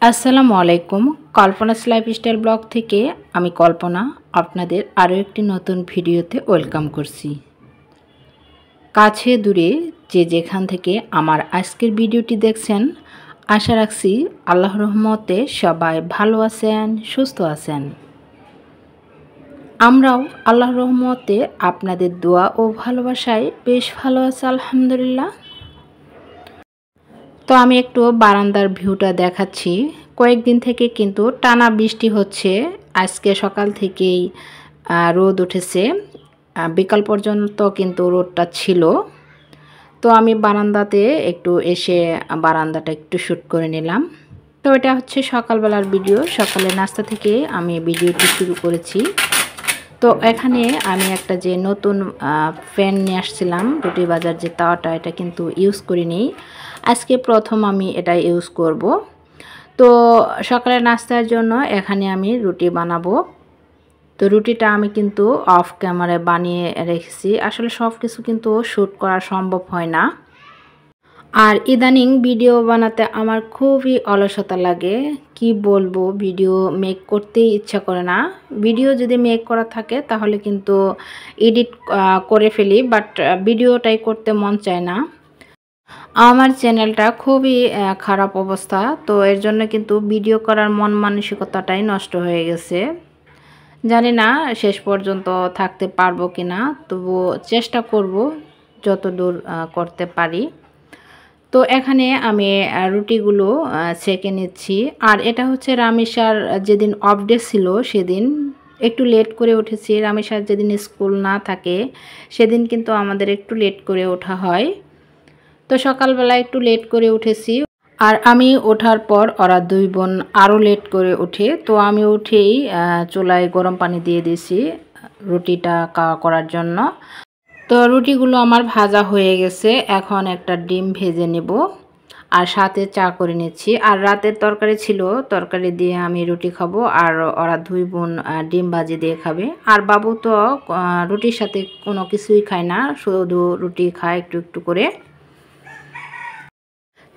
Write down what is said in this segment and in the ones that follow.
আসসালামু আলাইকুম। কল্পনাস lifestyle blog থেকে আমি কল্পনা আপনাদের আরও একটি নতুন ভিডিওতে ওয়েলকাম করছি। কাছে দূরে যে যেখান থেকে আমার আজকের ভিডিওটি দেখছেন, আশা রাখছি আল্লাহর রহমতে সবাই ভালো আছেন, সুস্থ আছেন। আমরাও আল্লাহর রহমতে আপনাদের দোয়া ও ভালোবাসায় বেশ ভালো আছি আলহামদুলিল্লাহ। তো আমি একটু বারান্দার ভিউটা দেখাচ্ছি। কয়েকদিন থেকে কিন্তু টানা বৃষ্টি হচ্ছে। আজকে সকাল থেকেই রোদ উঠেছে, বিকাল পর্যন্ত কিন্তু রোদটা ছিল। তো আমি বারান্দাতে একটু এসে বারান্দাটা একটু শ্যুট করে নিলাম। তো এটা হচ্ছে সকালবেলার ভিডিও। সকালে নাস্তা থেকে আমি ভিডিওটি শুরু করেছি। তো এখানে আমি একটা যে নতুন প্যান নিয়ে আসছিলাম, রুটি ভাজার যে তাওয়াটা, এটা কিন্তু ইউজ করিনি। আজকে প্রথম আমি এটা ইউজ করব। তো সকালের নাস্তার জন্য এখানে আমি রুটি বানাবো। তো রুটিটা আমি কিন্তু অফ ক্যামেরায় বানিয়ে রেখেছি। আসলে সব কিছু কিন্তু শ্যুট করা সম্ভব হয় না। আর ইদানিং ভিডিও বানাতে আমার খুবই অলসতা লাগে, কি বলবো, ভিডিও মেক করতেই ইচ্ছা করে না। ভিডিও যদি মেক করা থাকে তাহলে কিন্তু এডিট করে ফেলি, বাট ভিডিওটাই করতে মন চায় না। আমার চ্যানেলটা খুবই খারাপ অবস্থা, তো এর জন্য কিন্তু ভিডিও করার মন মানসিকতাটাই নষ্ট হয়ে গেছে। জানি না শেষ পর্যন্ত থাকতে পারবো কিনা, তবুও চেষ্টা করব যতদূর করতে পারি। তো এখানে আমি রুটিগুলো সেঁকে নিচ্ছি। আর এটা হচ্ছে রামেশার যেদিন অফ ডে ছিল সেদিন একটু লেট করে উঠেছি। রামেশার যেদিন স্কুল না থাকে সেদিন কিন্তু আমাদের একটু লেট করে ওঠা হয়। তো সকালবেলা একটু লেট করে উঠেছি। আর আমি ওঠার পর ওরা দুই বোন আরও লেট করে ওঠে। তো আমি উঠেই চুলায় গরম পানি দিয়ে দিয়েছি রুটিটা করার জন্য। তো রুটিগুলো আমার ভাজা হয়ে গেছে। এখন একটা ডিম ভেজে নেব আর সাথে চা করে নিচ্ছি। আর রাতের তরকারি ছিল, তরকারি দিয়ে আমি রুটি খাবো, আর ওরা দুই বোন ডিম ভাজি দিয়ে খাবে। আর বাবু তো রুটির সাথে কোনো কিছুই খায় না, শুধু রুটি খায় একটু একটু করে।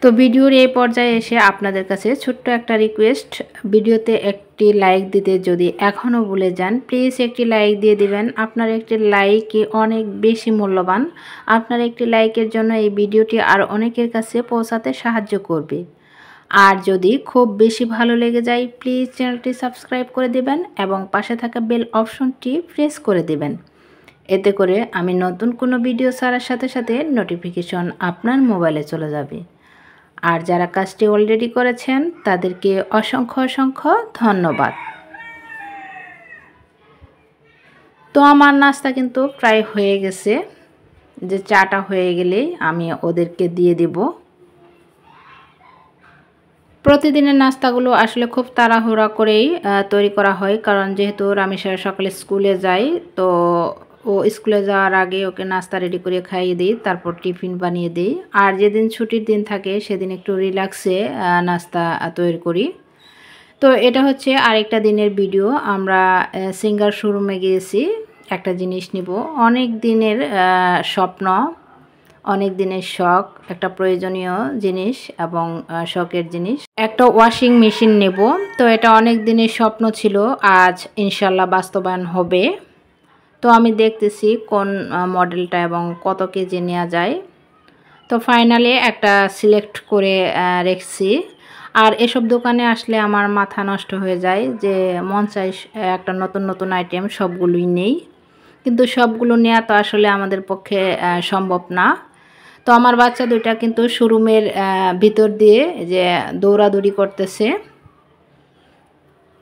তো ভিডিওর এই পর্যায়ে এসে আপনাদের কাছে ছোট্ট একটা রিকোয়েস্ট, ভিডিওতে একটি লাইক দিতে যদি এখনও ভুলে যান, প্লিজ একটি লাইক দিয়ে দিবেন। আপনার একটি লাইকই অনেক বেশি মূল্যবান। আপনার একটি লাইকের জন্য এই ভিডিওটি আর অনেকের কাছে পৌঁছাতে সাহায্য করবে। আর যদি খুব বেশি ভালো লেগে যায়, প্লিজ চ্যানেলটি সাবস্ক্রাইব করে দেবেন এবং পাশে থাকা বেল অপশনটি প্রেস করে দেবেন। এতে করে আমি নতুন কোনো ভিডিও ছাড়ার সাথে সাথে নোটিফিকেশন আপনার মোবাইলে চলে যাবে। আর যারা কাজটি অলরেডি করেছেন তাদেরকে অসংখ্য অসংখ্য ধন্যবাদ। তো আমার নাস্তা কিন্তু প্রায় হয়ে গেছে, যে চাটা হয়ে গেলেই আমি ওদেরকে দিয়ে দেব। প্রতিদিনের নাস্তাগুলো আসলে খুব তাড়াহুড়া করেই তৈরি করা হয়, কারণ যেহেতু রামেশ্বর সকালে স্কুলে যায়, তো ও স্কুলে যাওয়ার আগে ওকে নাস্তা রেডি করে খাইয়ে দিই, তারপর টিফিন বানিয়ে দিই। আর যেদিন ছুটির দিন থাকে সেদিন একটু রিল্যাক্সে নাস্তা তৈরি করি। তো এটা হচ্ছে আরেকটা দিনের ভিডিও। আমরা সিঙ্গার শোরুমে গিয়েছি, একটা জিনিস নিব। অনেক দিনের স্বপ্ন, অনেক দিনের শখ, একটা প্রয়োজনীয় জিনিস এবং শখের জিনিস, একটা ওয়াশিং মেশিন নেব। তো এটা অনেক দিনের স্বপ্ন ছিল, আজ ইনশাল্লাহ বাস্তবায়ন হবে। তো আমি দেখতেছি কোন মডেলটা এবং কত কেজি নেওয়া যায়। তো ফাইনালি একটা সিলেক্ট করে রেখেছি। আর এসব দোকানে আসলে আমার মাথা নষ্ট হয়ে যায়, যে মন চাই একটা নতুন নতুন আইটেম সবগুলোই নেই, কিন্তু সবগুলো নেওয়া তো আসলে আমাদের পক্ষে সম্ভব না। তো আমার বাচ্চা দুইটা কিন্তু শোরুমের ভিতর দিয়ে যে দৌড়াদৌড়ি করতেছে।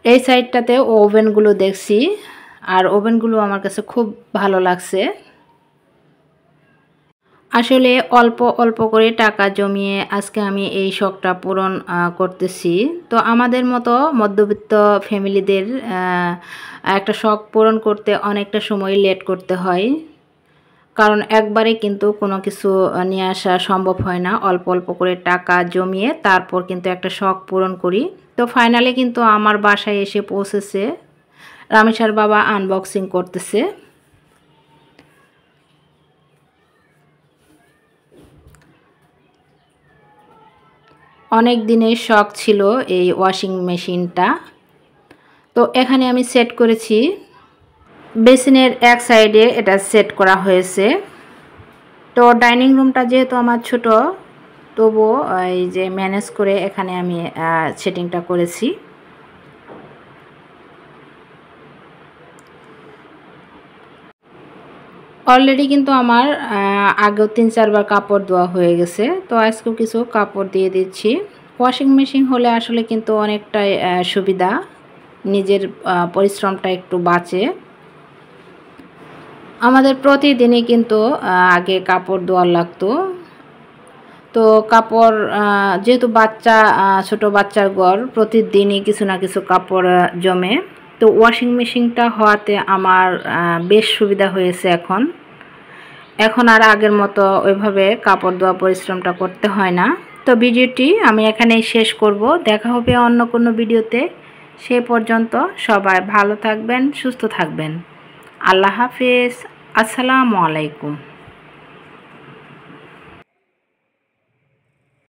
এই সাইডটাতে ওভেনগুলো দেখছি, আর ওভেনগুলো আমার কাছে খুব ভালো লাগছে। আসলে অল্প অল্প করে টাকা জমিয়ে আজকে আমি এই শখটা পূরণ করতেছি। তো আমাদের মতো মধ্যবিত্ত ফ্যামিলিদের একটা শখ পূরণ করতে অনেকটা সময় লেট করতে হয়, কারণ একবারে কিন্তু কোনো কিছু নিয়ে আসা সম্ভব হয় না। অল্প অল্প করে টাকা জমিয়ে তারপর কিন্তু একটা শখ পূরণ করি। তো ফাইনালি কিন্তু আমার বাসায় এসে পৌঁছেছে। রামেশার বাবা আনবক্সিং করতেছে। অনেক দিনের শখ ছিল এই ওয়াশিং মেশিনটা। তো এখানে আমি সেট করেছি, বেসিনের এক সাইডে এটা সেট করা হয়েছে। তো ডাইনিং রুমটা যেহেতু আমার ছোট, তবুও এই যে ম্যানেজ করে এখানে আমি সেটিংটা করেছি। অলরেডি কিন্তু আমার আগেও 3-4 বার কাপড় ধোয়া হয়ে গেছে। তো আজকেও কিছু কাপড় দিয়ে দিচ্ছি। ওয়াশিং মেশিন হলে আসলে কিন্তু অনেকটাই সুবিধা, নিজের পরিশ্রমটা একটু বাঁচে। আমাদের প্রতিদিনই কিন্তু আগে কাপড় ধোয়া লাগতো। তো কাপড় যেহেতু বাচ্চা, ছোট বাচ্চার ঘর, প্রতিদিনই কিছু না কিছু কাপড় জমে। তো ওয়াশিং মেশিনটা হওয়াতে আমার বেশ সুবিধা হয়েছে। এখন আর আগের মতো ওইভাবে কাপড় ধোয়া পরিশ্রমটা করতে হয় না। তো ভিডিওটি আমি এখানেই শেষ করব। দেখা হবে অন্য কোনো ভিডিওতে। সে পর্যন্ত সবাই ভালো থাকবেন, সুস্থ থাকবেন। আল্লাহ হাফেজ। আসসালামু আলাইকুম।